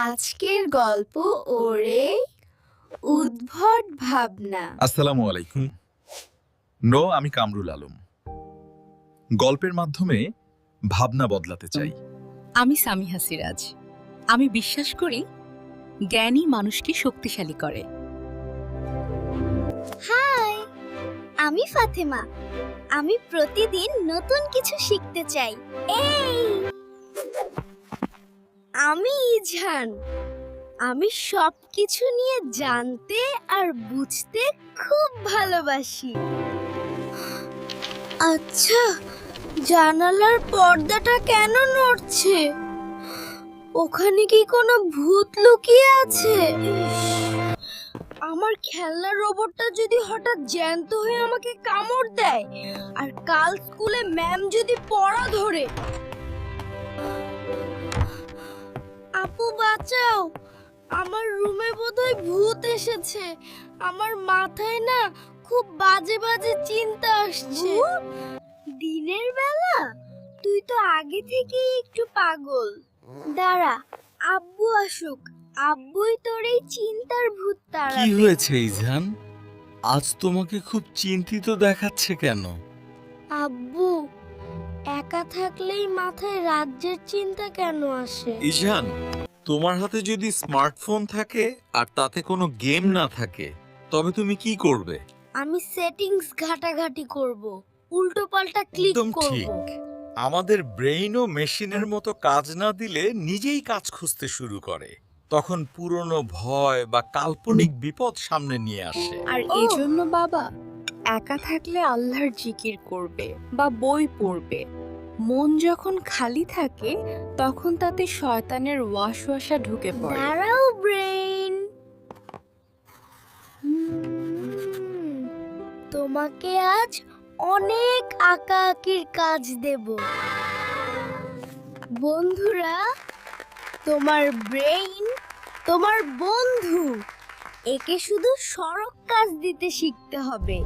আজকের গল্প ওরে উদ্ভট ভাবনা। আসসালামু আলাইকুম। আমি কামরুল আলম। গল্পের মাধ্যমে ভাবনা বদলাতে চাই। আমি সামিহা সিরাজ। আমি বিশ্বাস করি জ্ঞানই মানুষকে শক্তিশালী করে। হাই, আমি ফাতেমা। আমি প্রতিদিন নতুন কিছু শিখতে চাই। আমি ইজহান। আমি সবকিছু নিয়ে জানতে আর বুঝতে খুব ভালোবাসি। আচ্ছা, জানালার পর্দাটা কেন নড়ছে? ওখানে কি কোনো ভূত লুকিয়ে আছে? আমার খেলনার রোবটটা যদি হঠাৎ জ্যান্ত হয়ে আমাকে কামড় দেয়, আর কাল স্কুলে ম্যাম যদি পড়া ধরে। আপু বাঁচাও, আমার রুমে বোধহয় ভূত এসেছে। আমার মাথায় না খুব বাজে বাজে চিন্তা আসছে। দিনের বেলা? তুই তো আগে থেকেই একটু পাগল। দাঁড়া, আব্বু আসুক, আব্বুই তোর এই চিন্তার ভূত কি তাড়াবে। হয়েছে ইজান? আজ তোমাকে খুব চিন্তিত দেখাচ্ছে কেন? আব্বু, একা থাকলেই মাথায় রাজ্যের চিন্তা কেন আসে? ইজান, তোমার হাতে যদি স্মার্টফোন থাকে আর তাতে কোনো গেম না থাকে, তবে তুমি কি করবে? আমি সেটিংস ঘাটাঘাটি করব, উল্টো পাল্টা ক্লিক একদম করব। ঠিক। আমাদের ব্রেইনও মেশিনের মতো কাজ না দিলে নিজেই কাজ খুঁজতে শুরু করে। তখন পুরনো ভয় বা কাল্পনিক বিপদ সামনে নিয়ে আসে। আর এজন্য বাবা একা থাকলে আল্লাহর জিকির করবে বা বই পড়বে। মন যখন খালি থাকে তখন তাতে শয়তানের ওয়াসওয়াসা ঢুকে পড়ে। দাঁড়াও ব্রেইন, তোমাকে আজ অনেক আঁকাআঁকির কাজ দেব। বন্ধুরা, তোমার ব্রেইন তোমার বন্ধু। একে শুধু সড়ক কাজ দিতে শিখতে হবে।